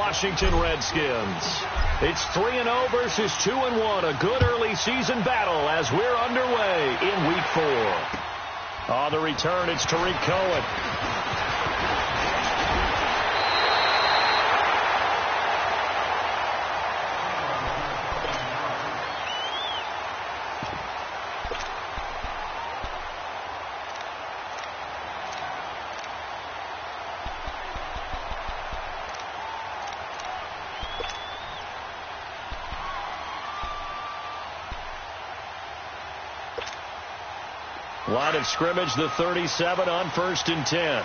Washington Redskins. It's 3-0 versus 2-1, a good early season battle as we're underway in Week 4. On the return, it's Tariq Cohen. Line of scrimmage, the 37 on 1st and 10.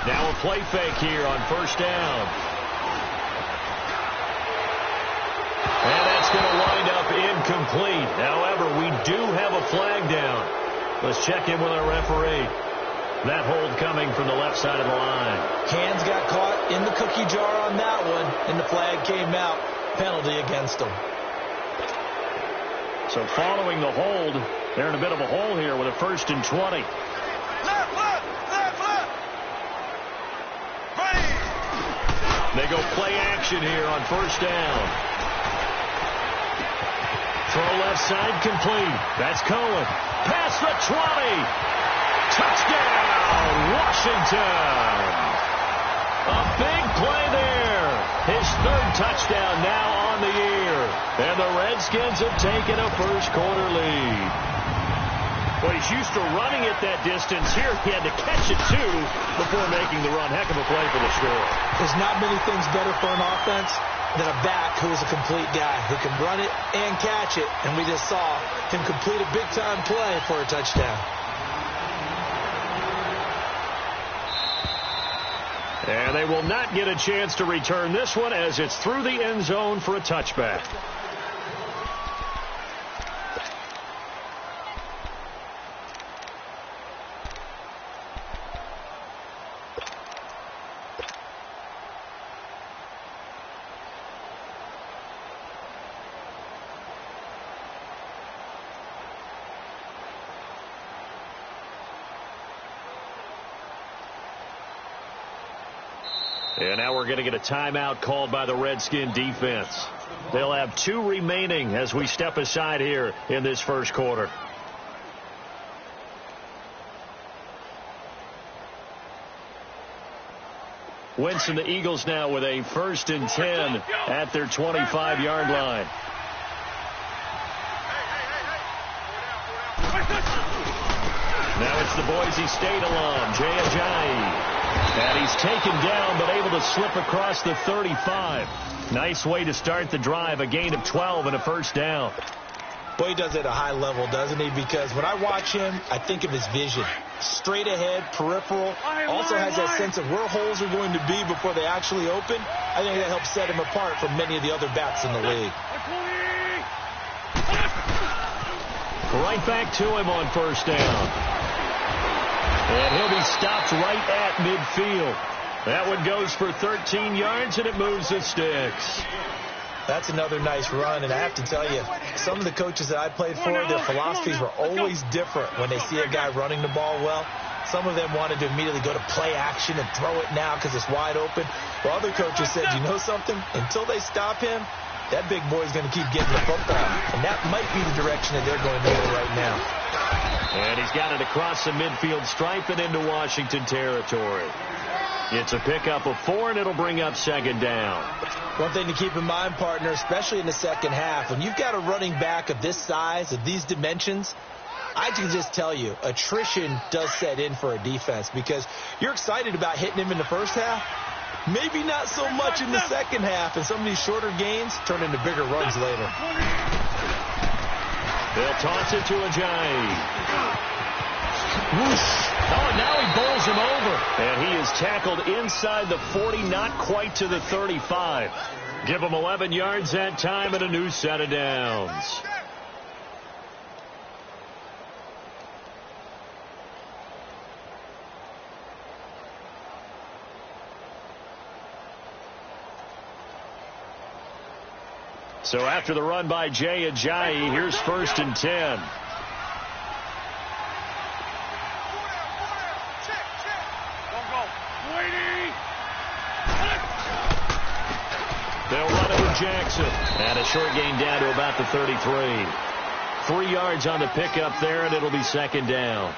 Now a play fake here on 1st down. And that's going to wind up incomplete. However, we do have a flag down. Let's check in with our referee. That hold coming from the left side of the line. Hands got caught in the cookie jar on that one, and the flag came out. Penalty against them. So following the hold, they're in a bit of a hole here with a 1st and 20. Left. Ready. They go play action here on 1st down. Throw left side complete. That's Cohen. Past the 20. Touchdown, Washington. A big play there. His 3rd touchdown now on the year. And the Redskins have taken a first-quarter lead. Well, he's used to running it that distance. Here he had to catch it, too, before making the run. Heck of a play for the score. There's not many things better for an offense than a back who is a complete guy who can run it and catch it. And we just saw him complete a big-time play for a touchdown. And they will not get a chance to return this one as it's through the end zone for a touchback. And now we're going to get a timeout called by the Redskin defense. They'll have 2 remaining as we step aside here in this first quarter. Winston, the Eagles now with a 1st and 10 at their 25-yard line. Now it's the Boise State alum, Jay Ajayi. And he's taken down, but able to slip across the 35. Nice way to start the drive, a gain of 12 and a 1st down. Boy, he does it at a high level, doesn't he? Because when I watch him, I think of his vision. Straight ahead, peripheral. Also has that sense of where holes are going to be before they actually open. I think that helps set him apart from many of the other backs in the league. Right back to him on 1st down. And he'll be stopped right at midfield. That one goes for 13 yards, and it moves the sticks. That's another nice run, and I have to tell you, some of the coaches that I played for, their philosophies were always different when they see a guy running the ball well. Some of them wanted to immediately go to play action and throw it now because it's wide open. While other coaches said, you know something? Until they stop him, that big boy's going to keep getting the football. And that might be the direction that they're going to go right now. And he's got it across the midfield stripe and into Washington territory. It's a pickup of 4, and it'll bring up 2nd down. One thing to keep in mind, partner, especially in the second half, when you've got a running back of this size, of these dimensions, I can just tell you, attrition does set in for a defense because you're excited about hitting him in the first half. Maybe not so much in the second half, and some of these shorter gains turn into bigger runs later. They'll toss it to Ajayi. Oh, now he bowls him over. And he is tackled inside the 40, not quite to the 35. Give him 11 yards that time and a new set of downs. So after the run by Jay Ajayi, here's 1st and 10. They'll run it with Jackson. And a short gain down to about the 33. 3 yards on the pickup there, and it'll be second down.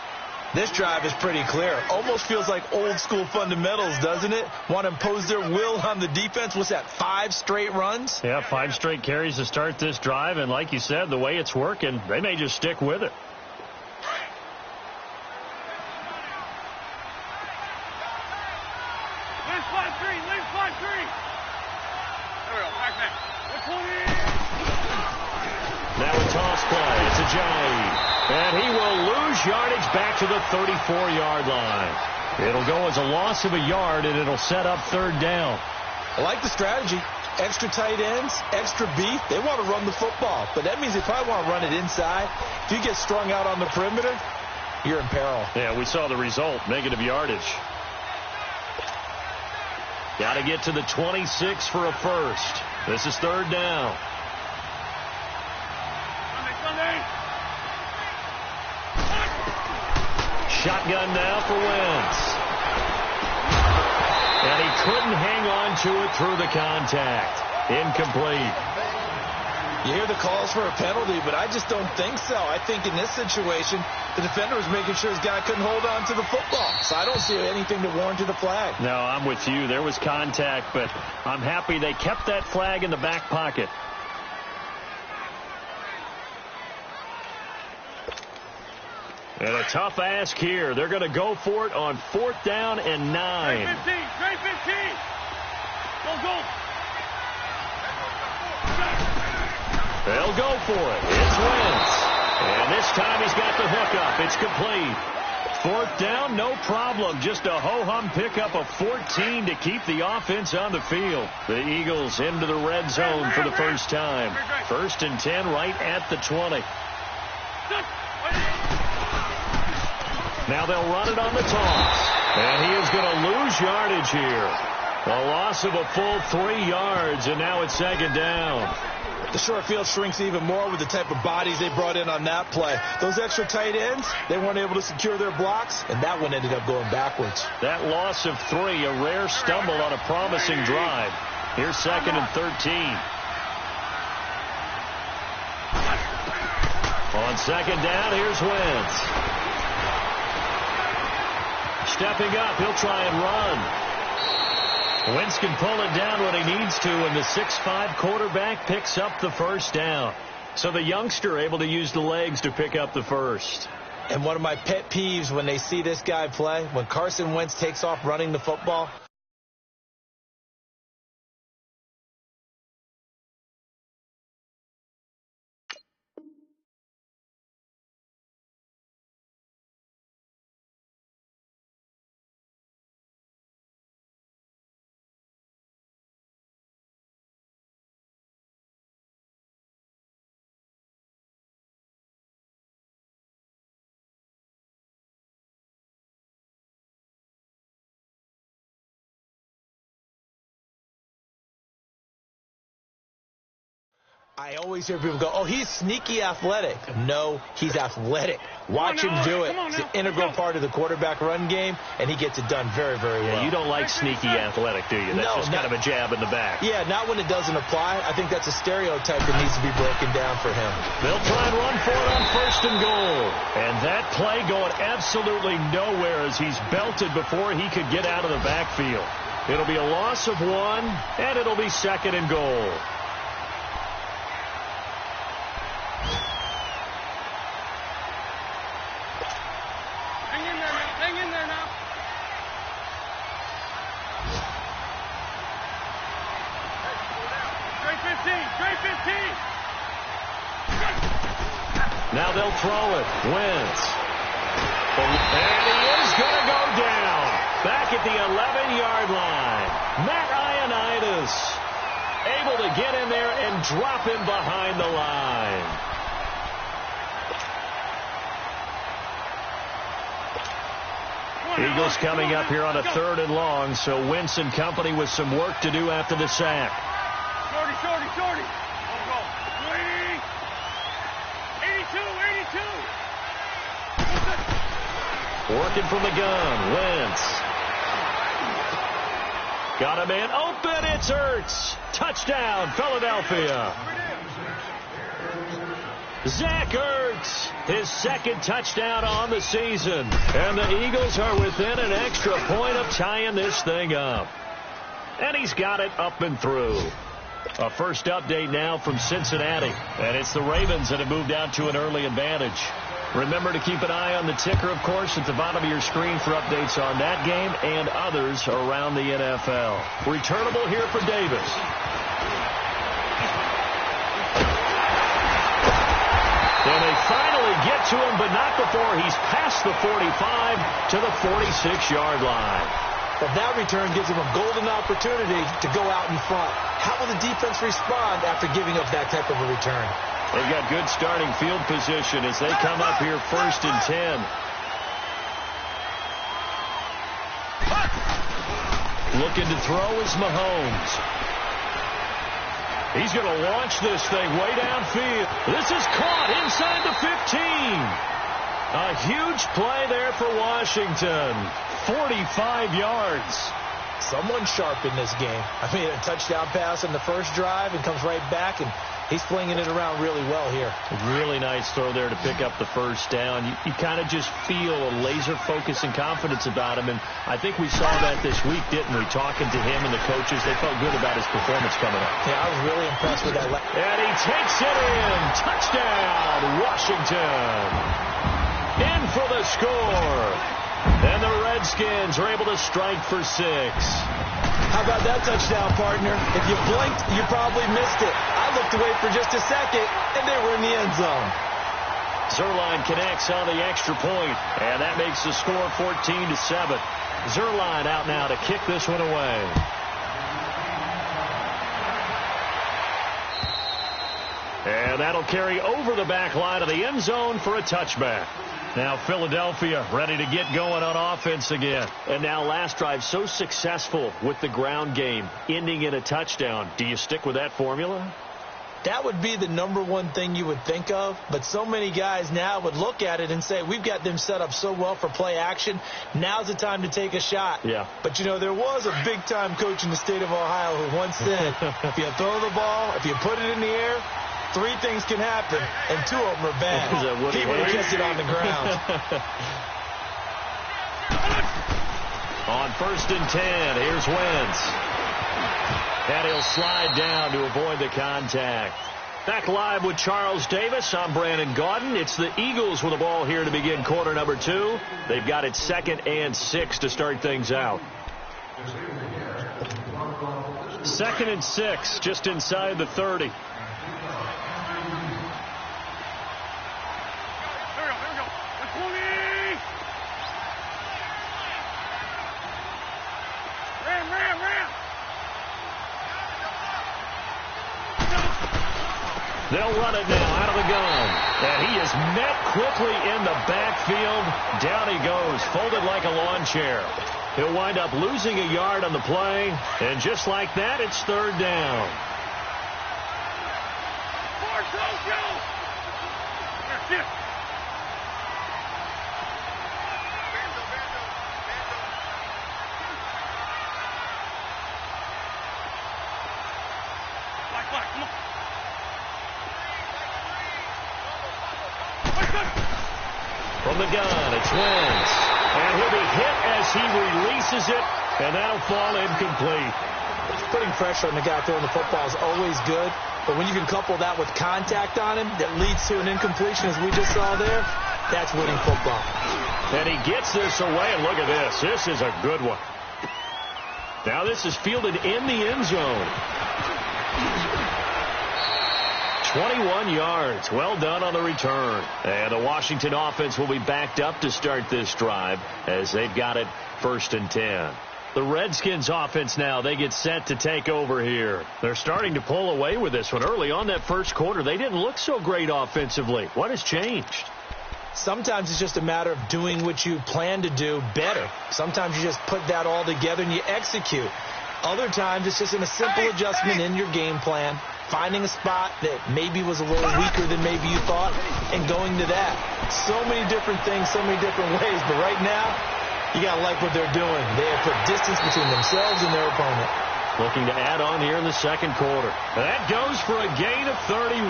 This drive is pretty clear. Almost feels like old school fundamentals, doesn't it? Want to impose their will on the defense. What's that, 5 straight runs? Yeah, 5 straight carries to start this drive. And like you said, the way it's working, they may just stick with it. Now a toss play. It's Ajayi. And he will lose yardage back to the 34-yard line. It'll go as a loss of a yard, and it'll set up third down. I like the strategy. Extra tight ends, extra beef. They want to run the football. But that means they probably want to run it inside. If you get strung out on the perimeter, you're in peril. Yeah, we saw the result. Negative yardage. Got to get to the 26 for a first. This is third down. Shotgun now for Wentz. And he couldn't hang on to it through the contact. Incomplete. You hear the calls for a penalty, but I just don't think so. I think in this situation, the defender was making sure his guy couldn't hold on to the football. So I don't see anything to warrant the flag. No, I'm with you. There was contact, but I'm happy they kept that flag in the back pocket. And a tough ask here. They're going to go for it on 4th down and 9. Trey 15. Go. They'll go for it. It's Wentz. And this time he's got the hookup. It's complete. 4th down, no problem. Just a ho-hum pickup of 14 to keep the offense on the field. The Eagles into the red zone for the first time. 1st and 10 right at the 20. Now they'll run it on the toss. And he is going to lose yardage here. A loss of a full 3 yards, and now it's second down. The short field shrinks even more with the type of bodies they brought in on that play. Those extra tight ends, they weren't able to secure their blocks, and that one ended up going backwards. That loss of 3, a rare stumble on a promising drive. Here's 2nd and 13. On 2nd down, here's Wentz. Stepping up, he'll try and run. Wentz can pull it down when he needs to, and the 6'5" quarterback picks up the first down. So the youngster able to use the legs to pick up the first. And one of my pet peeves when they see this guy play, when Carson Wentz takes off running the football, I always hear people go, oh, he's sneaky athletic. No, he's athletic. Watch him do it. It's an integral part of the quarterback run game, and he gets it done very, very well. Yeah, you don't like sneaky athletic, do you? That's just kind of a jab in the back. Yeah, not when it doesn't apply. I think that's a stereotype that needs to be broken down for him. They'll try and run for it on 1st and goal. And that play going absolutely nowhere as he's belted before he could get out of the backfield. It'll be a loss of 1, and it'll be 2nd and goal. Now they'll throw it. Wentz. And he is going to go down. Back at the 11-yard line. Matt Ioannidis able to get in there and drop him behind the line. Eagles coming up here on a 3rd and long, so Wentz and company with some work to do after the sack. Shorty. Working from the gun, Wentz. Got a man open. It's Ertz. Touchdown, Philadelphia. Zach Ertz, his second touchdown on the season. And the Eagles are within an extra point of tying this thing up. And he's got it up and through. A first update now from Cincinnati. And it's the Ravens that have moved out to an early advantage. Remember to keep an eye on the ticker, of course, at the bottom of your screen for updates on that game and others around the NFL. Returnable here for Davis. And they finally get to him, but not before he's past the 45 to the 46-yard line. But that return gives him a golden opportunity to go out in front. How will the defense respond after giving up that type of a return? They've got good starting field position as they come up here 1st and 10. Looking to throw is Mahomes. He's going to launch this thing way downfield. This is caught inside the 15. A huge play there for Washington. 45 yards. Someone sharp in this game. I mean, a touchdown pass in the first drive and comes right back, and he's flinging it around really well here. Really nice throw there to pick up the first down. You kind of just feel a laser focus and confidence about him, and I think we saw that this week, didn't we? Talking to him and the coaches, they felt good about his performance coming up. Yeah, I was really impressed with that. And he takes it in. Touchdown, Washington. In for the score. And the Redskins are able to strike for 6. How about that touchdown, partner? If you blinked, you probably missed it. I looked away for just a second, and they were in the end zone. Zuerlein connects on the extra point, and that makes the score 14-7. Zuerlein out now to kick this one away. And that'll carry over the back line of the end zone for a touchback. Now Philadelphia ready to get going on offense again. And now last drive so successful with the ground game, ending in a touchdown. Do you stick with that formula? That would be the number one thing you would think of, but so many guys now would look at it and say, we've got them set up so well for play action. Now's the time to take a shot. Yeah. But, you know, there was a big-time coach in the state of Ohio who once said, if you throw the ball, if you put it in the air, 3 things can happen, and 2 of them are bad. He would have kept it on the ground. On 1st and 10, here's Wentz. And he'll slide down to avoid the contact. Back live with Charles Davis. I'm Brandon Gaudin. It's the Eagles with the ball here to begin quarter number 2. They've got it 2nd and 6 to start things out. 2nd and 6, just inside the 30. They'll run it now out of the gun. And he is met quickly in the backfield. Down he goes, folded like a lawn chair. He'll wind up losing a yard on the play. And just like that, it's 3rd down. From the gun, it's Wentz. And he'll be hit as he releases it, and that'll fall incomplete. Putting pressure on the guy throwing the football is always good, but when you can couple that with contact on him that leads to an incompletion, as we just saw there, that's winning football. And he gets this away, and look at this. This is a good one. Now this is fielded in the end zone. 21 yards. Well done on the return. And the Washington offense will be backed up to start this drive as they've got it 1st and 10. The Redskins offense now, they get set to take over here. They're starting to pull away with this one. Early on that first quarter, they didn't look so great offensively. What has changed? Sometimes it's just a matter of doing what you plan to do better. Sometimes you just put that all together and you execute. Other times it's just a simple adjustment in your game plan, finding a spot that maybe was a little weaker than maybe you thought, and going to that. So many different things, so many different ways, but right now, You got to like what they're doing. They have put distance between themselves and their opponent. Looking to add on here in the second quarter. That goes for a gain of 31.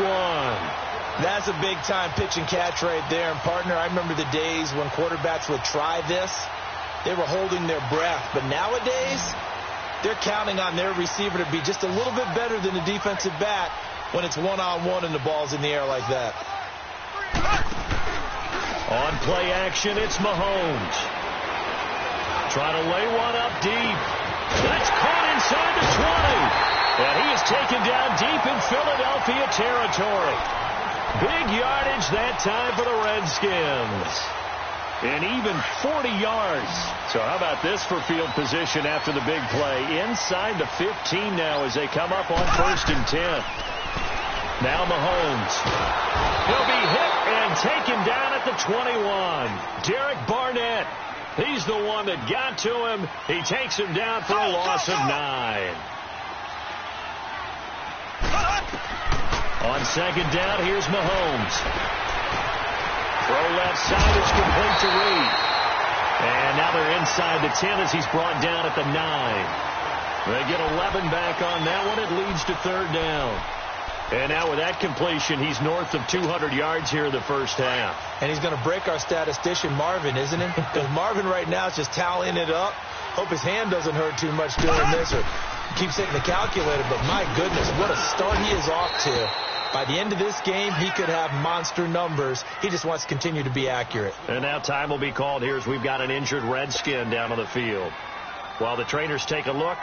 That's a big-time pitch and catch right there. And, partner, I remember the days when quarterbacks would try this. They were holding their breath. But nowadays, they're counting on their receiver to be just a little bit better than the defensive back when it's one-on-one and the ball's in the air like that. On play action, it's Mahomes. Trying to lay one up deep. That's caught inside the 20. And he is taken down deep in Philadelphia territory. Big yardage that time for the Redskins. And even 40 yards. So how about this for field position after the big play? Inside the 15 now as they come up on 1st and 10. Now Mahomes. He'll be hit and taken down at the 21. Derek Barnett. He's the one that got to him. He takes him down for a loss of 9. On 2nd down, here's Mahomes. Throw left side is complete to Reed. And now they're inside the 10 as he's brought down at the 9. They get 11 back on that one. It leads to 3rd down. And now with that completion, he's north of 200 yards here in the first half. And he's going to break our statistician, Marvin, isn't he? Because Marvin right now is just tallying it up. Hope his hand doesn't hurt too much doing this or keeps hitting the calculator. But my goodness, what a start he is off to. By the end of this game, he could have monster numbers. He just wants to continue to be accurate. And now time will be called here as we've got an injured Redskin down on the field. While the trainers take a look,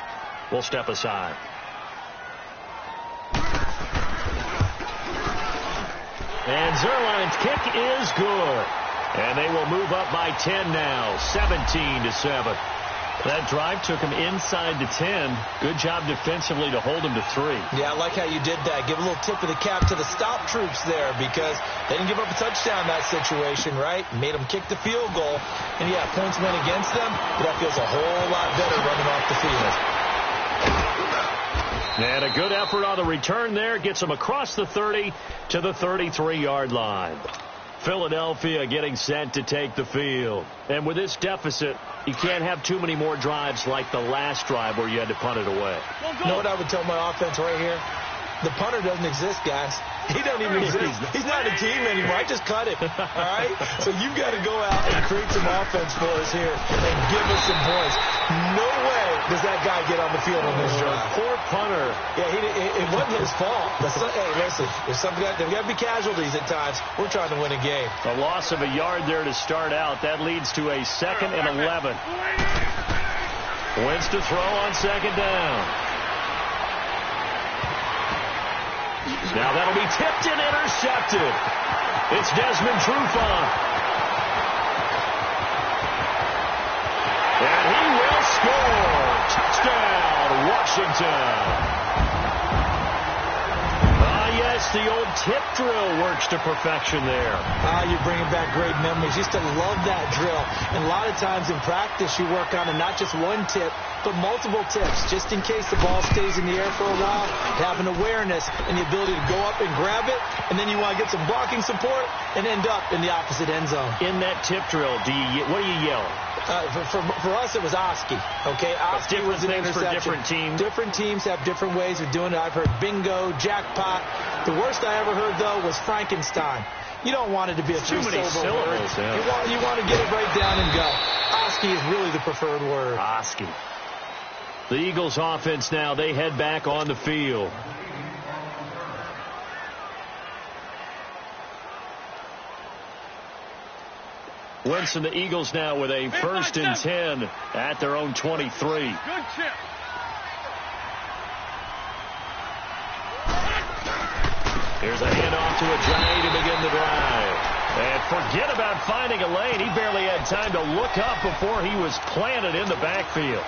we'll step aside. And Zerline's kick is good. And they will move up by 10 now, 17-7. That drive took him inside the 10. Good job defensively to hold him to 3. Yeah, I like how you did that. Give a little tip of the cap to the stop troops there because they didn't give up a touchdown in that situation, right? Made them kick the field goal. And, yeah, points went against them, but that feels a whole lot better running off the field. And a good effort on the return there. Gets him across the 30 to the 33-yard line. Philadelphia getting set to take the field. And with this deficit, you can't have too many more drives like the last drive where you had to punt it away. You know what I would tell my offense right here? The punter doesn't exist, guys. He doesn't even exist. He's not a team anymore. I just cut him. All right? So you've got to go out and create some offense for us here and give us some points. No way does that guy get on the field on this drive. Poor punter. Yeah, it wasn't his fault. Hey, listen, there's got to be casualties at times. We're trying to win a game. A loss of a yard there to start out. That leads to a 2nd and 11. Wins to throw on 2nd down. Now that'll be tipped and intercepted. It's Desmond Trufant. And he will score. Touchdown, Washington. Yes, the old tip drill works to perfection there. You're bringing back great memories. Used to love that drill. And a lot of times in practice, you work on it, not just one tip, but multiple tips, just in case the ball stays in the air for a while. Have an awareness and the ability to go up and grab it, and then you want to get some blocking support and end up in the opposite end zone. In that tip drill, what do you yell? For us, it was Oski. Okay, Oski was an interception. For different teams. Different teams have different ways of doing it. I've heard bingo, jackpot. The worst I ever heard, though, was Frankenstein. You don't want it to be a three-syllable word. Yeah. You want to get it right down and go. Oski is really the preferred word. Oski. The Eagles offense now, they head back on the field. Winston, the Eagles now with a 1st and 10 at their own 23. Good chip. Here's a handoff to Ajayi to begin the drive. And forget about finding a lane. He barely had time to look up before he was planted in the backfield.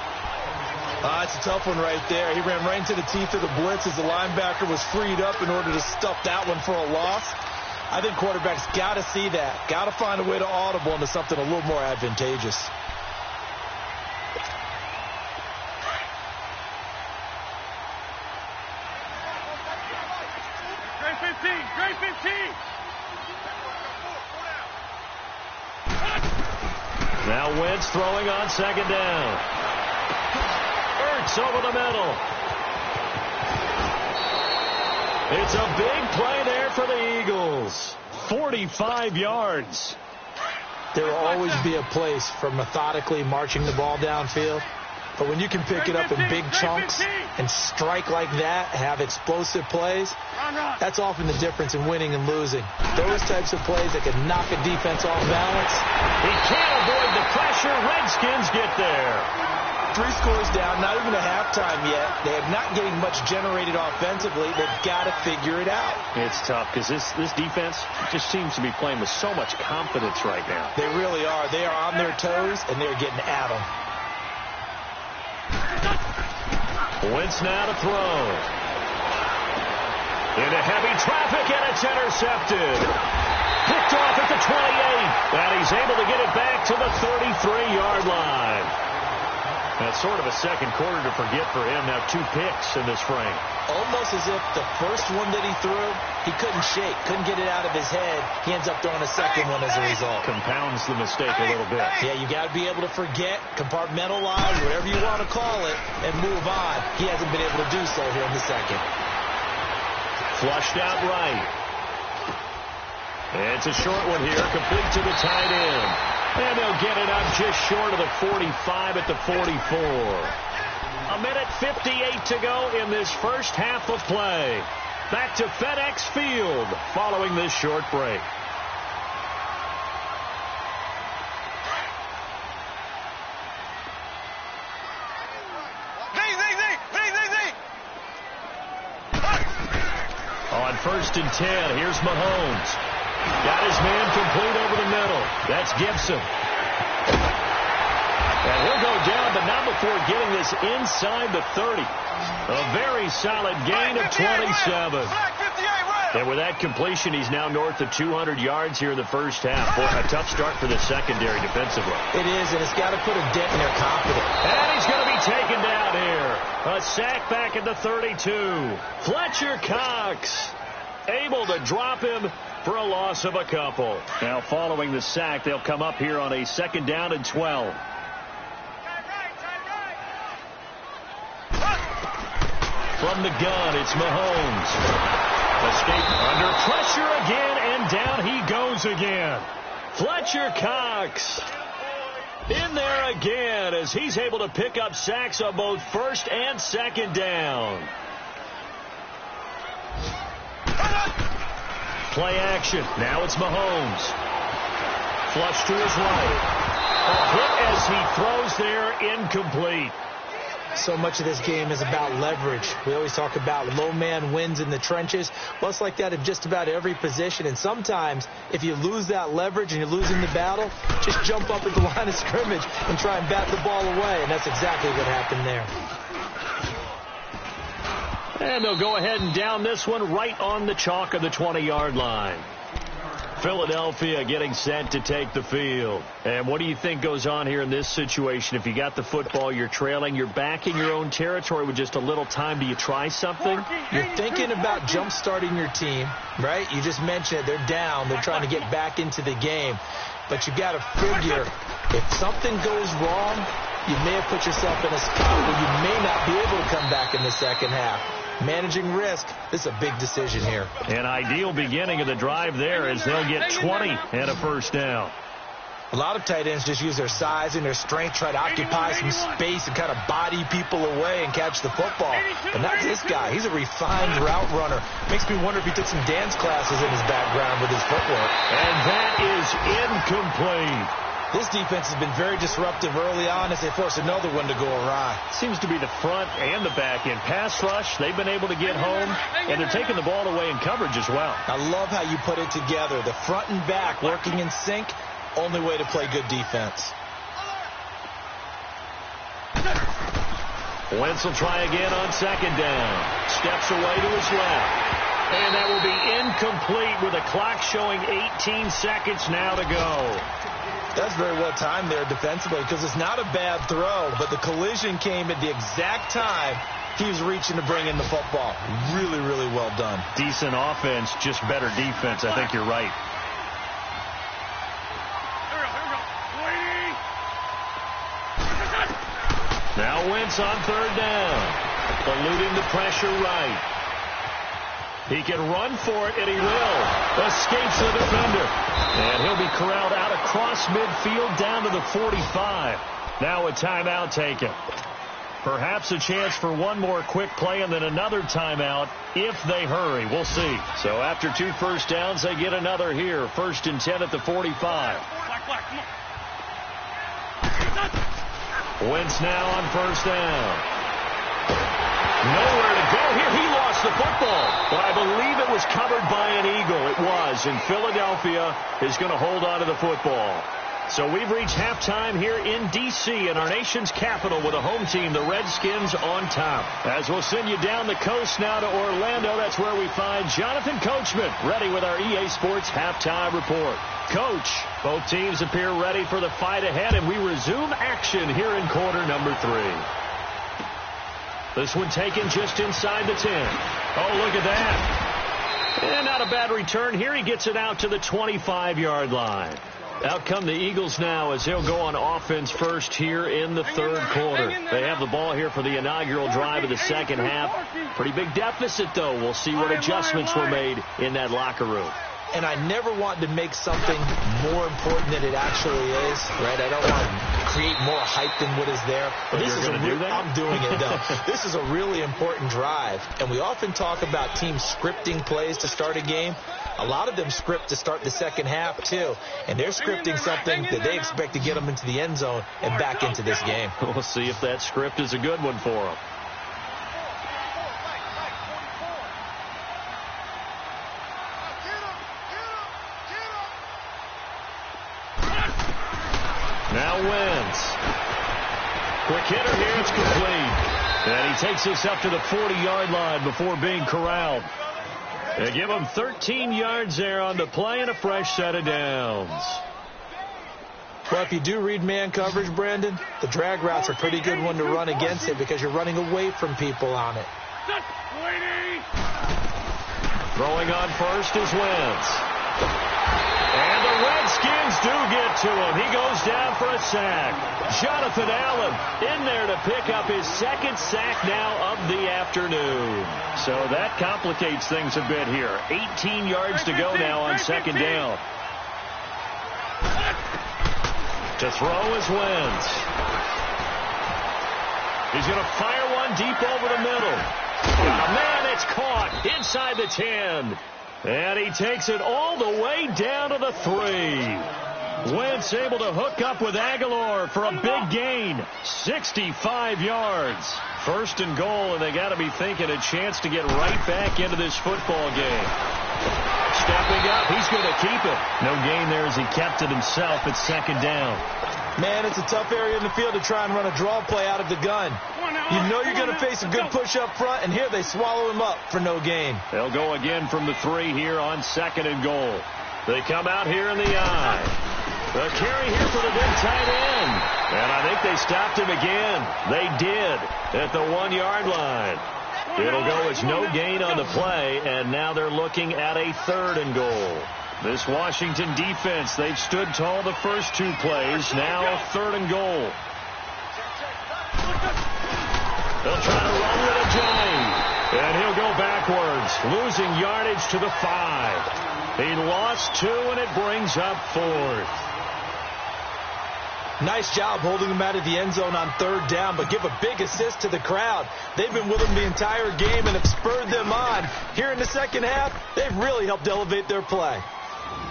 It's a tough one right there. He ran right into the teeth of the blitz as the linebacker was freed up in order to stuff that one for a loss. I think quarterbacks got to see that. Got to find a way to audible into something a little more advantageous. Great 15. Great 15. Now Wentz throwing on second down. Ertz over the middle. It's a big play there for the Eagles. 45 yards. There will always be a place for methodically marching the ball downfield. But when you can pick it up in big chunks and strike like that, have explosive plays, that's often the difference in winning and losing. Those types of plays that can knock a defense off balance. He can't avoid the pressure. Redskins get there. 3 scores down, not even a halftime yet. They are not getting much generated offensively. They've got to figure it out. It's tough because this defense just seems to be playing with so much confidence right now. They really are. They are on their toes, and they're getting at them. Wentz now to throw. Into heavy traffic, and it's intercepted. Picked off at the 28, and he's able to get it back to the 33-yard line. That's sort of a second quarter to forget for him. Now 2 picks in this frame. Almost as if the first one that he threw, he couldn't shake, couldn't get it out of his head. He ends up throwing a second one as a result. Compounds the mistake a little bit. Yeah, you got to be able to forget, compartmentalize, whatever you want to call it, and move on. He hasn't been able to do so here in the second. Flushed out right. It's a short one here, complete to the tight end. And they'll get it up just short of the 45 at the 44. 1:58 to go in this first half of play. Back to FedEx Field following this short break. On 1st and 10, here's Mahomes. Got his man complete over the middle. That's Gibson. And he'll go down, but not before getting this inside the 30. A very solid gain of 27. And with that completion, he's now north of 200 yards here in the first half. Boy, a tough start for the secondary defensively. It is, and it's got to put a dent in their confidence. And he's going to be taken down here. A sack back at the 32. Fletcher Cox able to drop him for a loss of a couple. Now following the sack, they'll come up here on a 2nd down and 12. From the gun, it's Mahomes. Escape under pressure again, and down he goes again. Fletcher Cox in there again as he's able to pick up sacks on both 1st and 2nd down. Play action. Now it's Mahomes. Flush to his right. A hit as he throws there, incomplete. So much of this game is about leverage. We always talk about low man wins in the trenches. Well, it's like that in just about every position. And sometimes, if you lose that leverage and you're losing the battle, just jump up at the line of scrimmage and try and bat the ball away. And that's exactly what happened there. And they'll go ahead and down this one right on the chalk of the 20-yard line. Philadelphia getting set to take the field. And what do you think goes on here in this situation? If you got the football, you're trailing, you're back in your own territory with just a little time. Do you try something? You're thinking about jump-starting your team, right? You just mentioned it. They're down. They're trying to get back into the game. But you got to figure, if something goes wrong, you may have put yourself in a spot where you may not be able to come back in the second half. Managing risk, this is a big decision here. An ideal beginning of the drive there as they'll get 20 and a 1st down. A lot of tight ends just use their size and their strength, try to occupy some space and kind of body people away and catch the football. But not this guy. He's a refined route runner. Makes me wonder if he took some dance classes in his background with his footwork. And that is incomplete. This defense has been very disruptive early on as they force another one to go awry. Seems to be the front and the back end. Pass rush, they've been able to get home, and they're taking the ball away in coverage as well. I love how you put it together. The front and back working in sync, only way to play good defense. Wentz will try again on 2nd down. Steps away to his left. And that will be incomplete with the clock showing 18 seconds now to go. That's very well timed there defensively because it's not a bad throw, but the collision came at the exact time he was reaching to bring in the football. Really, really well done. Decent offense, just better defense. I think you're right. Now Wentz on third down. Eluding the pressure right. He can run for it, and he will. Escapes the defender. And he'll be corralled out across midfield down to the 45. Now a timeout taken. Perhaps a chance for one more quick play and then another timeout if they hurry. We'll see. So after 2 first downs, they get another here. 1st and 10 at the 45. Wentz now on first down. Nowhere to go here. He lost the football, but I believe it was covered by an Eagle. It was, and Philadelphia is going to hold on to the football. So we've reached halftime here in D.C. in our nation's capital with a home team, the Redskins, on top. As we'll send you down the coast now to Orlando, that's where we find Jonathan Coachman, ready with our EA Sports halftime report. Coach, both teams appear ready for the fight ahead, and we resume action here in quarter number 3. This one taken just inside the 10. Oh, look at that. And not a bad return here. He gets it out to the 25-yard line. Out come the Eagles now as they'll go on offense first here in the third quarter. They have the ball here for the inaugural drive of the second half. Pretty big deficit, though. We'll see what adjustments were made in that locker room. And I never want to make something more important than it actually is, right? I don't want to create more hype than what is there. But this is I'm doing it, though. This is a really important drive. And we often talk about teams scripting plays to start a game. A lot of them script to start the second half, too. And they're scripting something that they expect to get them into the end zone and back into this game. We'll see if that script is a good one for them. Now Wentz. Quick hitter here. It's complete. And he takes this up to the 40-yard line before being corralled. They give him 13 yards there on the play and a fresh set of downs. Well, if you do read man coverage, Brandon, the drag route's a pretty good one to run against it because you're running away from people on it. Throwing on first is Wentz. And the Redskins do get to him. He goes down for a sack. Jonathan Allen in there to pick up his second sack now of the afternoon. So that complicates things a bit here. 18 yards to go now on second down. To throw is Wentz. He's going to fire one deep over the middle. Oh, man, it's caught inside the 10. And he takes it all the way down to the 3. Wentz able to hook up with Aguilar for a big gain. 65 yards. 1st and goal, and they got to be thinking a chance to get right back into this football game. Stepping up, he's going to keep it. No gain there as he kept it himself at second down. Man, it's a tough area in the field to try and run a draw play out of the gun. You know you're going to face a good push up front, and here they swallow him up for no gain. They'll go again from the 3 here on 2nd and goal. They come out here in the eye. The carry here for the big tight end. And I think they stopped him again. They did at the 1-yard line. It'll go as no gain on the play, and now they're looking at a 3rd and goal. This Washington defense, they've stood tall the first 2 plays. Now 3rd and goal. They'll try to run with a Johnny. And he'll go backwards, losing yardage to the 5. He lost 2, and it brings up 4th. Nice job holding him out of the end zone on 3rd down, but give a big assist to the crowd. They've been with him the entire game and have spurred them on. Here in the second half, they've really helped elevate their play.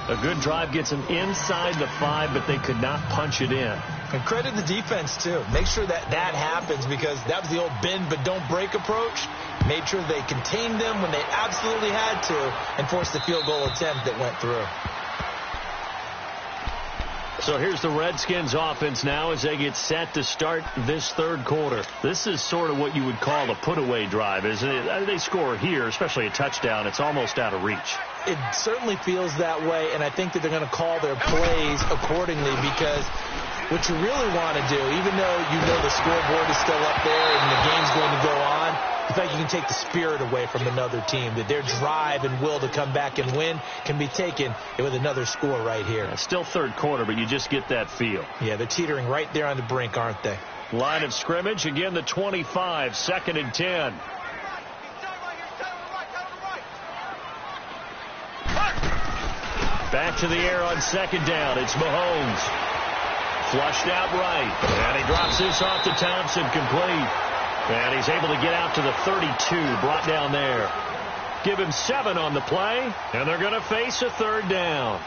A good drive gets them inside the 5, but they could not punch it in. And credit the defense, too. Make sure that happens because that was the old bend but don't break approach. Made sure they contained them when they absolutely had to and forced the field goal attempt that went through. So here's the Redskins offense now as they get set to start this 3rd quarter. This is sort of what you would call a put-away drive, isn't it? They score here, especially a touchdown. It's almost out of reach. It certainly feels that way, and I think that they're going to call their plays accordingly because what you really want to do, even though you know the scoreboard is still up there and the game's going to go on, the fact you can take the spirit away from another team, that their drive and will to come back and win can be taken with another score right here. It's still 3rd quarter, but you just get that feel. Yeah, they're teetering right there on the brink, aren't they? Line of scrimmage, again the 25, 2nd and 10. Back to the air on 2nd down. It's Mahomes. Flushed out right. And he drops this off to Thompson, complete. And he's able to get out to the 32, brought down there. Give him 7 on the play, and they're going to face a 3rd down.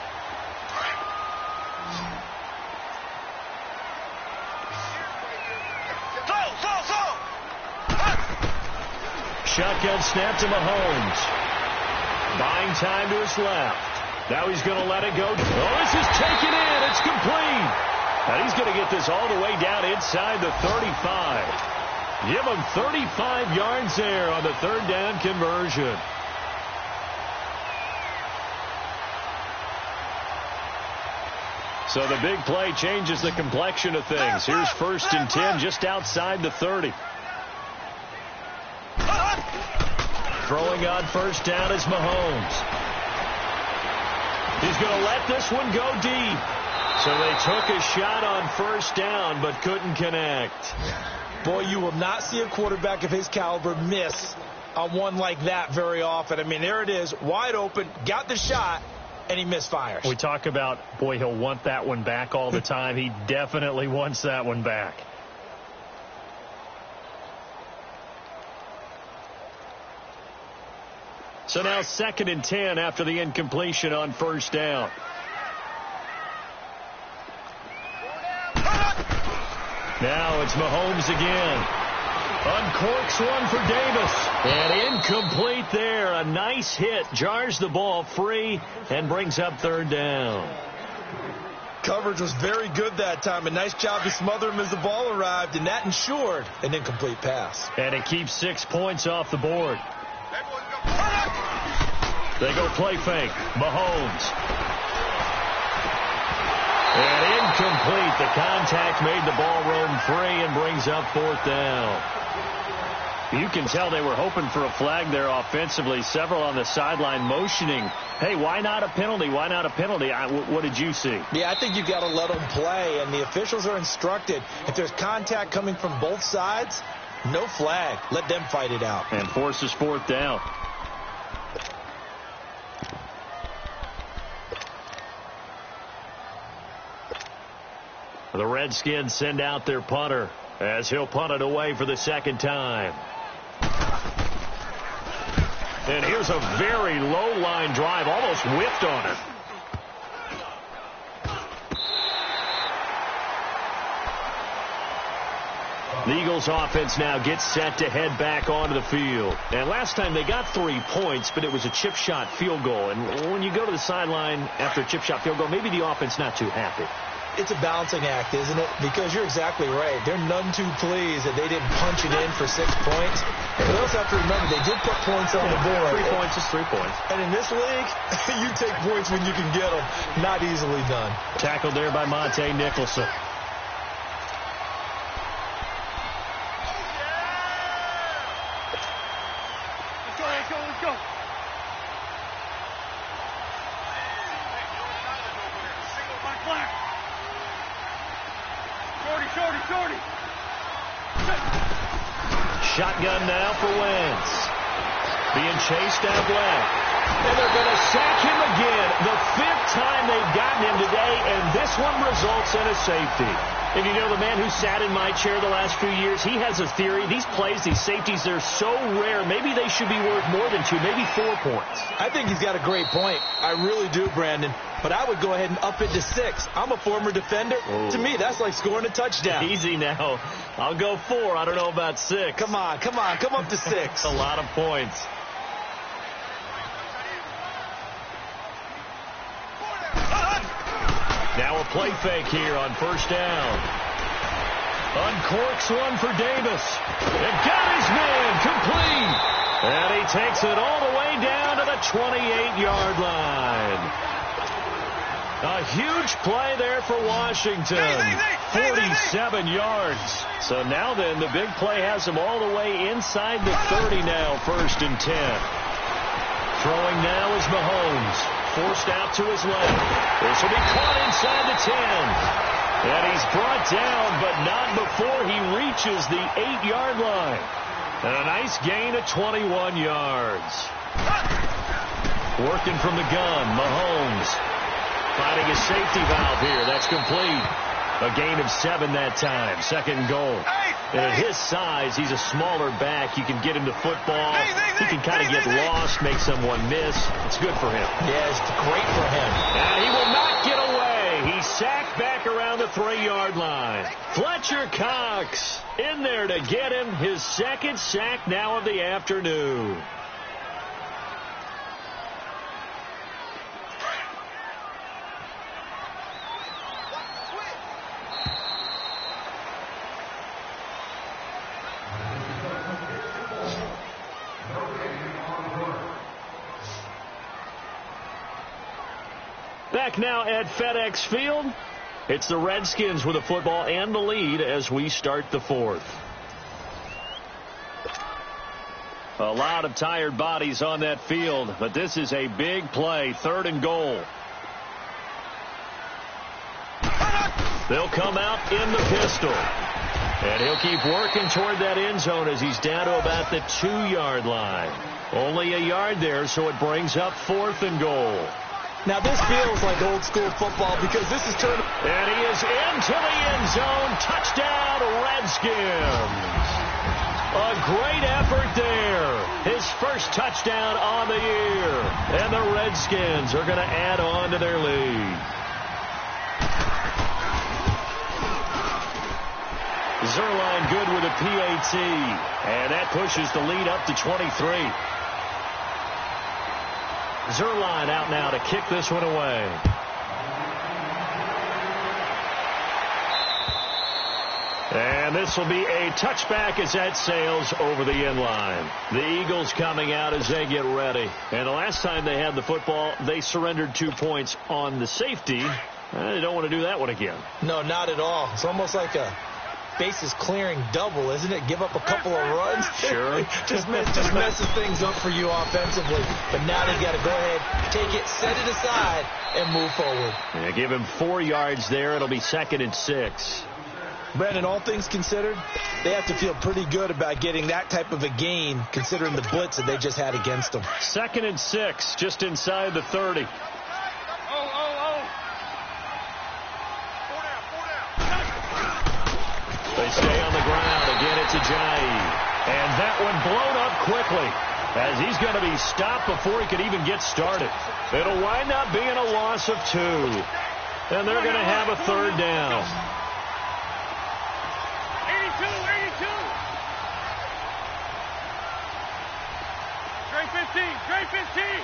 Shotgun snap to Mahomes. Buying time to his left. Now he's going to let it go. Oh, this is taken in. It's complete. And he's going to get this all the way down inside the 35. Give him 35 yards there on the 3rd down conversion. So the big play changes the complexion of things. Here's 1st and 10 just outside the 30. Throwing on 1st down is Mahomes. He's going to let this one go deep. So they took a shot on 1st down but couldn't connect. Boy, you will not see a quarterback of his caliber miss on one like that very often. I mean, there it is, wide open, got the shot, and he misfires. We talk about, boy, he'll want that one back all the time. He definitely wants that one back. So now 2nd and 10 after the incompletion on 1st down. Now it's Mahomes again. Uncorks one for Davis. And incomplete there. A nice hit. Jars the ball free and brings up 3rd down. Coverage was very good that time. A nice job to smother him as the ball arrived, and that ensured an incomplete pass. And it keeps 6 points off the board. They go play fake. Mahomes. And incomplete. The contact made the ball roam free and brings up 4th down. You can tell they were hoping for a flag there offensively. Several on the sideline motioning, hey, why not a penalty? Why not a penalty? What did you see? Yeah, I think you got to let them play, and the officials are instructed. If there's contact coming from both sides, no flag. Let them fight it out. And forces 4th down. The Redskins send out their punter as he'll punt it away for the 2nd time. And here's a very low line drive, almost whiffed on it. The Eagles offense now gets set to head back onto the field. And last time they got 3 points, but it was a chip shot field goal. And when you go to the sideline after a chip shot field goal, maybe the offense not too happy. It's a balancing act, isn't it? Because you're exactly right. They're none too pleased that they didn't punch it in for 6 points. But we also have to remember they did put points on the board. 3 points is 3 points. And in this league, you take points when you can get them. Not easily done. Tackled there by Monte Nicholson. Let's go. Shorty. Shotgun now for Wentz. Being chased out left. And they're going to sack him again. The 5th time they've gotten him today, and this one results in a safety. And you know, the man who sat in my chair the last few years, he has a theory. These plays, these safeties, they're so rare. Maybe they should be worth more than 2, maybe 4 points. I think he's got a great point. I really do, Brandon. But I would go ahead and up it to 6. I'm a former defender. Oh. To me, that's like scoring a touchdown. Easy now. I'll go 4. I don't know about 6. Come on. Come up to 6. A lot of points. Now a play fake here on 1st down. Uncorks one for Davis. And got his man complete. And he takes it all the way down to the 28-yard line. A huge play there for Washington. 47 yards. So now then, the big play has them all the way inside the 30 now, 1st and 10. Throwing now is Mahomes. Forced out to his left. This will be caught inside the 10. And he's brought down, but not before he reaches the 8-yard line. And a nice gain of 21 yards. Working from the gun, Mahomes. Finding a safety valve here. That's complete. A gain of 7 that time. Second and goal. And at his size, he's a smaller back. You can get him the football. He can kind of get lost, make someone miss. It's good for him. Yeah, it's great for him. And he will not get away. He's sacked back around the 3-yard line. Fletcher Cox in there to get him. His second sack now of the afternoon. Back now at FedEx Field. It's the Redskins with the football and the lead as we start the fourth. A lot of tired bodies on that field, but this is a big play. 3rd and goal. They'll come out in the pistol. And he'll keep working toward that end zone as he's down to about the 2-yard line. Only a yard there, so it brings up 4th and goal. Now, this feels like old school football because this is turned. And he is into the end zone. Touchdown, Redskins. A great effort there. His first touchdown on the year. And the Redskins are going to add on to their lead. Zerline good with a PAT. And that pushes the lead up to 23. Zerline out now to kick this one away. And this will be a touchback as that sails over the end line. The Eagles coming out as they get ready. And the last time they had the football, they surrendered 2 points on the safety. They don't want to do that one again. No, not at all. It's almost like a bases clearing double, isn't it? Give up a couple of runs. Sure. just messes things up for you offensively. But now they got to go ahead, take it, set it aside, and move forward. Yeah, give him 4 yards there. It'll be 2nd and 6. Brandon, all things considered, they have to feel pretty good about getting that type of a gain considering the blitz that they just had against them. 2nd and 6, just inside the 30. They stay on the ground. Again, it's Ajayi. And that one blown up quickly as he's going to be stopped before he could even get started. It'll wind up being a loss of 2. And they're going to have a 3rd down. 82. Straight 15.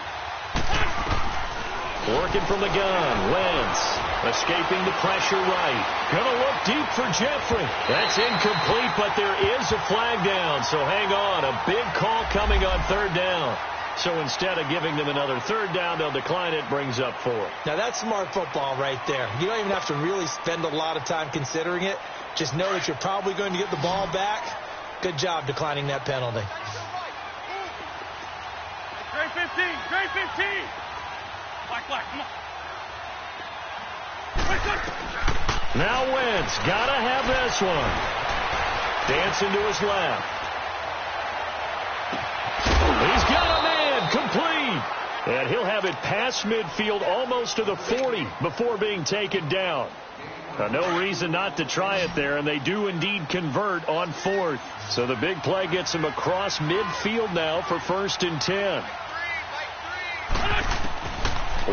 Working from the gun. Wentz escaping the pressure right. Going to look deep for Jeffrey. That's incomplete, but there is a flag down. So hang on. A big call coming on 3rd down. So instead of giving them another 3rd down, they'll decline it. Brings up 4. Now that's smart football right there. You don't even have to really spend a lot of time considering it. Just know that you're probably going to get the ball back. Good job declining that penalty. Straight 15. Black, come on. Now Wentz, gotta have this one. Dancing to his left. He's got a man, complete. And he'll have it past midfield, almost to the 40 before being taken down. No reason not to try it there, and they do indeed convert on 4th. So the big play gets him across midfield now for 1st and 10.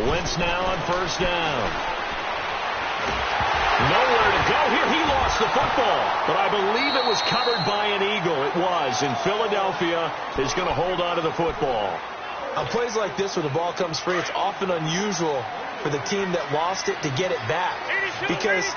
Wentz now on 1st down. Nowhere to go here. He lost the football, but I believe it was covered by an Eagle. It was, and Philadelphia is going to hold on to the football. On plays like this where the ball comes free, it's often unusual for the team that lost it to get it back because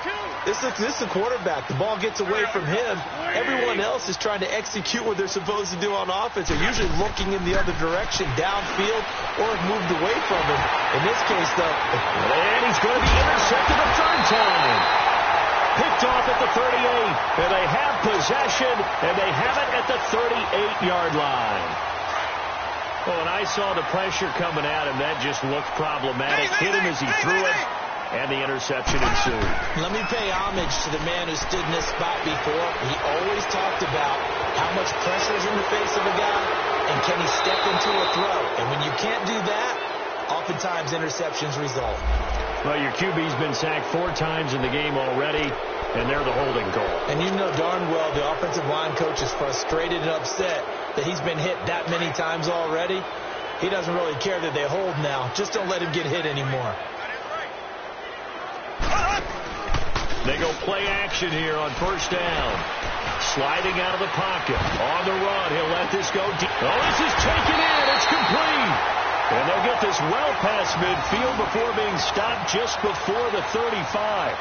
this is a quarterback. The ball gets away from him. Everyone else is trying to execute what they're supposed to do on offense. They're usually looking in the other direction, downfield, or have moved away from him. In this case, though, and he's going to be intercepted a 3rd time. Picked off at the 38, and they have possession, and they have it at the 38-yard line. Oh, and I saw the pressure coming at him. That just looked problematic. Hit him as he threw it. and the interception ensued. Let me pay homage to the man who stood in this spot before. He always talked about how much pressure is in the face of a guy, and can he step into a throw. And when you can't do that, oftentimes interceptions result. Well, your QB's been sacked 4 times in the game already, and they're the holding call. And you know darn well the offensive line coach is frustrated and upset that he's been hit that many times already. He doesn't really care that they hold now. Just don't let him get hit anymore. They go play action here on first down. Sliding out of the pocket. On the run. He'll let this go deep. Oh, this is taken in. It's complete. And they'll get this well past midfield before being stopped just before the 35.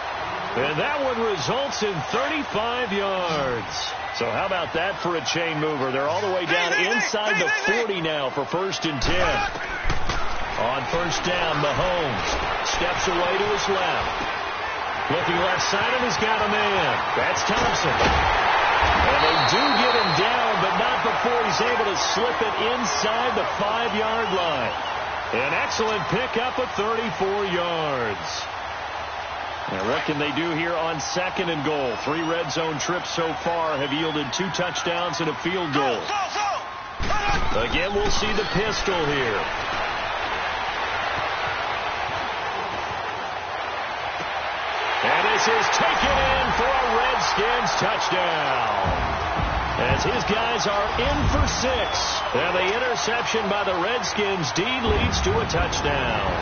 And that one results in 35 yards. So how about that for a chain mover? They're all the way down inside the 40 now for 1st and 10. On first down, Mahomes steps away to his left. Looking left side, and he's got a man. That's Thompson. And they do get him down, but not before he's able to slip it inside the 5-yard line. An excellent pickup of 34 yards. Now, what can they do here on 2nd and goal? 3 red zone trips so far have yielded 2 touchdowns and a field goal. Again, we'll see the pistol here. And this is taken in for a Redskins touchdown. As his guys are in for 6. And the interception by the Redskins deed leads to a touchdown.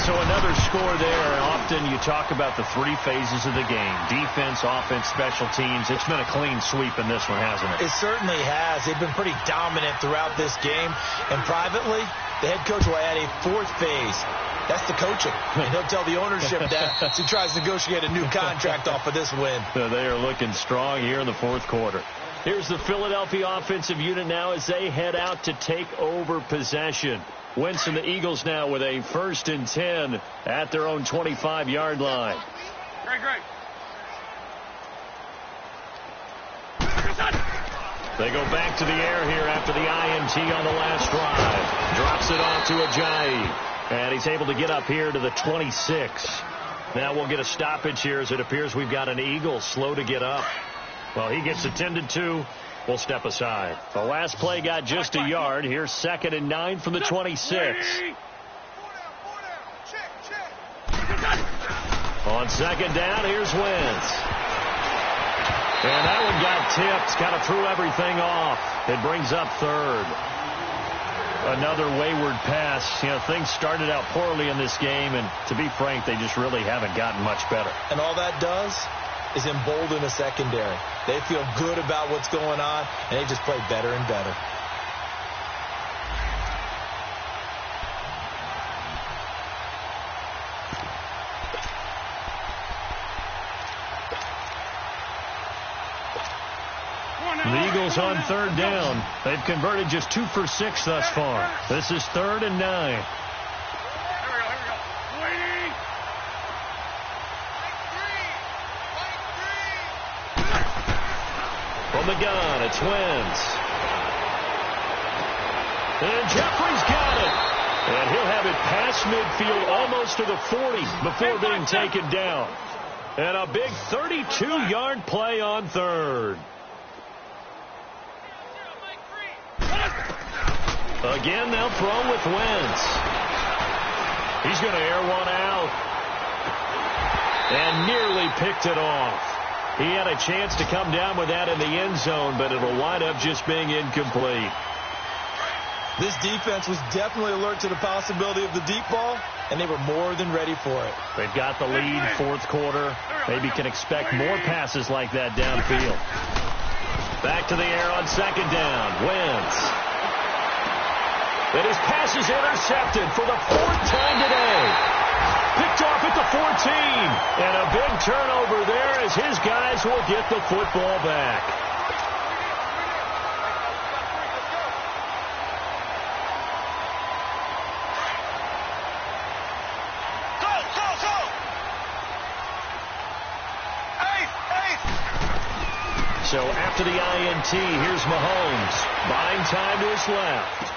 So another score there. Often you talk about the 3 phases of the game. Defense, offense, special teams. It's been a clean sweep in this one, hasn't it? It certainly has. They've been pretty dominant throughout this game. And privately, the head coach will add a 4th phase. That's the coaching. And he'll tell the ownership that as he tries to negotiate a new contract off of this win. So they are looking strong here in the 4th quarter. Here's the Philadelphia offensive unit now as they head out to take over possession. Wentz and the Eagles now with a 1st and 10 at their own 25-yard line. Great. They go back to the air here after the INT on the last drive. Drops it off to Ajayi. And he's able to get up here to the 26. Now we'll get a stoppage here as it appears we've got an Eagle slow to get up. Well, he gets attended to. We'll step aside. The last play got just a yard. Here's 2nd and 9 from the 26. On 2nd down, here's Wentz. And that one got tipped. Kind of threw everything off. It brings up 3rd. Another wayward pass. You know, things started out poorly in this game, and to be frank, they just really haven't gotten much better. And all that does is embolden the secondary. They feel good about what's going on, and they just play better and better. The Eagles on 3rd down. They've converted just 2 for 6 thus far. This is 3rd and 9. Here we go. Waiting. From the gun, it's Wentz. And Jeffrey's got it. And he'll have it past midfield almost to the 40 before being taken down. And a big 32-yard play on 3rd. Again, they'll throw with Wentz. He's going to air one out. And nearly picked it off. He had a chance to come down with that in the end zone, but it'll wind up just being incomplete. This defense was definitely alert to the possibility of the deep ball, and they were more than ready for it. They've got the lead, 4th quarter. Maybe can expect more passes like that downfield. Back to the air on 2nd down. Wentz. And his pass is intercepted for the 4th time today. Picked off at the 14. And a big turnover there as his guys will get the football back. So after the INT, here's Mahomes. Buying time to his left.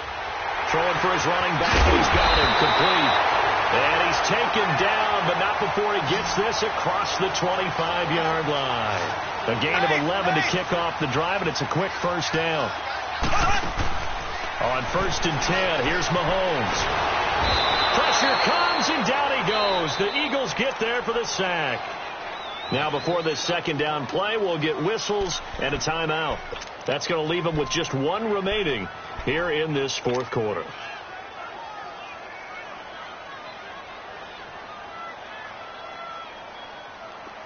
Throwing for his running back, and he's got him complete. And he's taken down, but not before he gets this across the 25-yard line. A gain of 11 to kick off the drive, and it's a quick first down. On 1st and 10, here's Mahomes. Pressure comes, and down he goes. The Eagles get there for the sack. Now, before this second down play, we'll get whistles and a timeout. That's going to leave them with just one remaining here in this fourth quarter.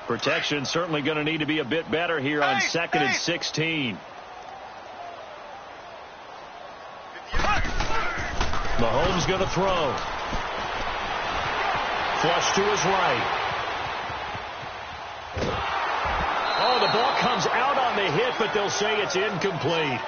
Protection certainly going to need to be a bit better here on 2nd and 16. Mahomes going to throw. Flush to his right. Oh, the ball comes out on the hit, but they'll say it's incomplete.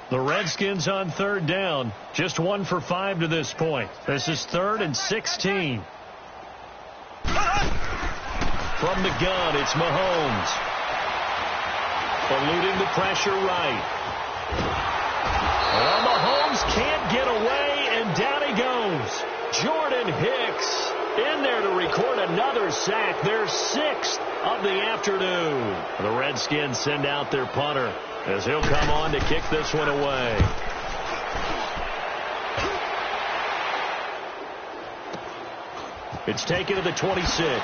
The Redskins on 3rd down, just 1 for 5 to this point. This is 3rd and 16. From the gun, it's Mahomes. Eluding the pressure right. Well, Mahomes can't get away, and down he goes. Jordan Hicks in there to record another sack, their 6th of the afternoon. The Redskins send out their punter, as he'll come on to kick this one away. It's taken to the 26.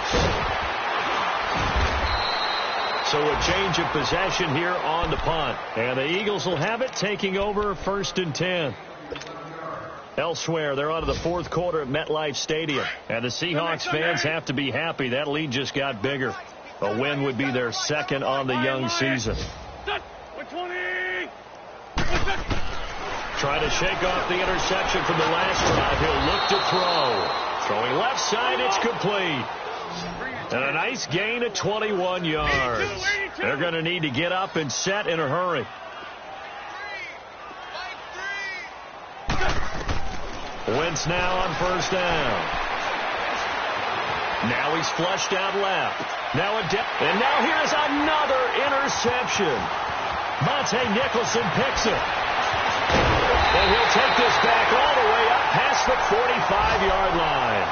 So a change of possession here on the punt. And the Eagles will have it, taking over 1st and 10. Elsewhere, they're on to the fourth quarter at MetLife Stadium. And the Seahawks fans have to be happy. That lead just got bigger. A win would be their 2nd on the young season. Trying to shake off the interception from the last drive. He'll look to throw. Throwing left side, it's complete. And a nice gain of 21 yards. They're going to need to get up and set in a hurry. Wentz now on 1st down. Now he's flushed out left. And now here's another interception. Monte Nicholson picks it. And he'll take this back all the way up past the 45-yard line.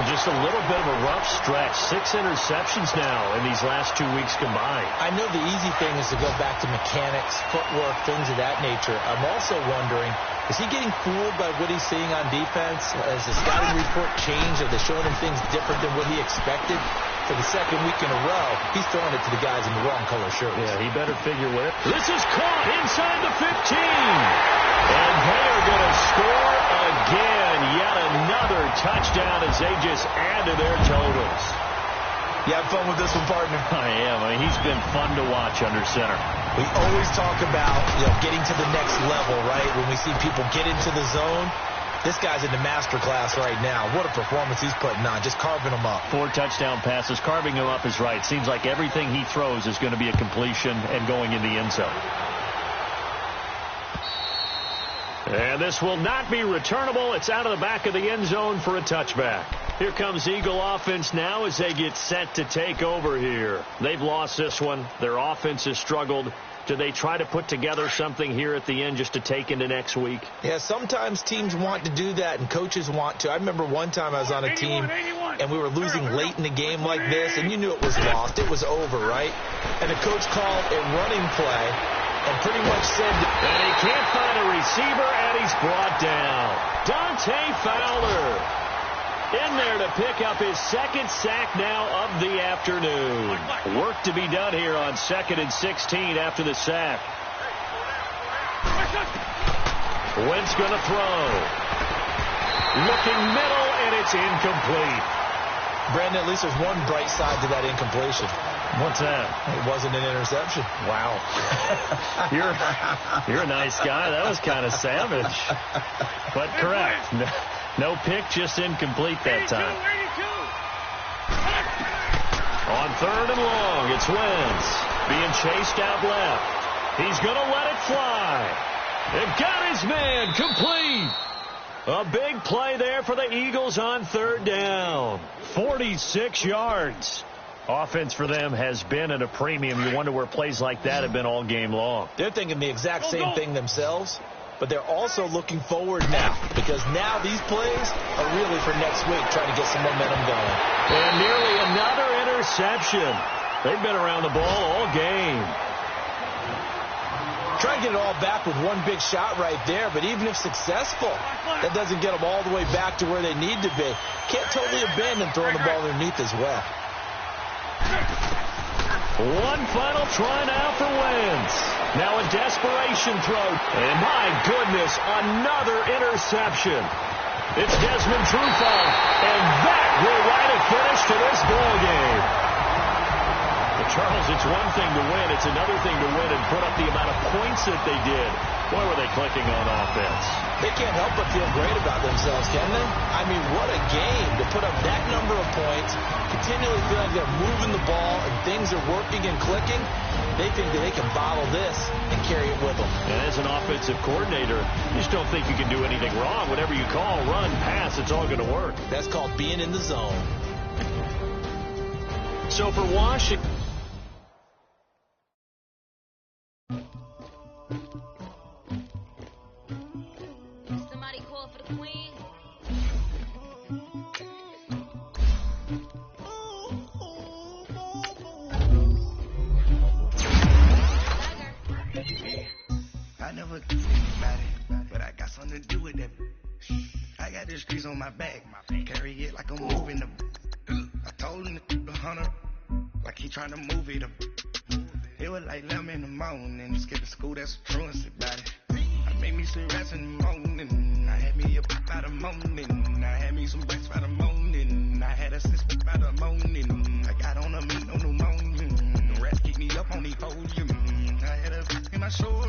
Just a little bit of a rough stretch. 6 interceptions now in these last 2 weeks combined. I know the easy thing is to go back to mechanics, footwork, things of that nature. I'm also wondering, is he getting fooled by what he's seeing on defense? Has the scouting report changed? Are they showing him things different than what he expected? For the 2nd week in a row, he's throwing it to the guys in the wrong color shirts. Yeah, he better figure what. This is caught inside the 15. And they are going to score again. Yet another touchdown as they just add to their totals. You have fun with this one, partner? I am. I mean, he's been fun to watch under center. We always talk about, getting to the next level, right? When we see people get into the zone. This guy's in the master class right now. What a performance he's putting on, just carving them up. 4 touchdown passes. Carving him up is right. Seems like everything he throws is going to be a completion and going in the end zone. And this will not be returnable. It's out of the back of the end zone for a touchback. Here comes Eagle offense now as they get set to take over here. They've lost this one. Their offense has struggled. Do they try to put together something here at the end just to take into next week? Yeah, sometimes teams want to do that and coaches want to. I remember one time I was on a team and we were losing late in the game like this, and you knew it was lost. It was over, right? And the coach called a running play and pretty much said, and he can't find a receiver, and he's brought down. Dante Fowler in there to pick up his 2nd sack now of the afternoon. Work to be done here on 2nd and 16 after the sack. Wentz going to throw. Looking middle, and it's incomplete. Brandon, at least there's one bright side to that incompletion. What's that? It wasn't an interception. Wow. You're a nice guy. That was kind of savage. But correct. No pick, just incomplete that time. On On 3rd and long, it's Wentz being chased out left. He's going to let it fly. It got his man complete. A big play there for the Eagles on 3rd down. 46 yards. Offense for them has been at a premium. You wonder where plays like that have been all game long. They're thinking the exact same thing themselves, but they're also looking forward now, because now these plays are really for next week, trying to get some momentum going. And nearly another interception. They've been around the ball all game. Try to get it all back with one big shot right there, but even if successful, that doesn't get them all the way back to where they need to be. Can't totally abandon throwing the ball underneath as well. One final try now for Wentz. Now a desperation throw. And my goodness, another interception. It's Desmond Trufant, and that will write a finish to this ball game. But Charles, it's one thing to win. It's another thing to win and put up the amount of points that they did. Boy, were they clicking on offense. They can't help but feel great about themselves, can they? I mean, what a game to put up that number of points, continually feel like they're moving the ball and things are working and clicking. They think that they can bottle this and carry it with them. And as an offensive coordinator, you just don't think you can do anything wrong. Whatever you call, run, pass, it's all going to work. That's called being in the zone. So for Washington... Somebody call for the queen. I never think about it, but I got something to do with that. I got the streets on my back, carry it like I'm moving them. I told him to the hunter, like he trying to move it up. It was like 11 in the morning, skip to school, that's the truancy about it. I made me some rats in the morning, I had me a by the morning, I had me some bites by the morning, I had a sister by the morning, I got on a meat, no pneumonia, the rats keep me up on the podium, I had a in my shoulder.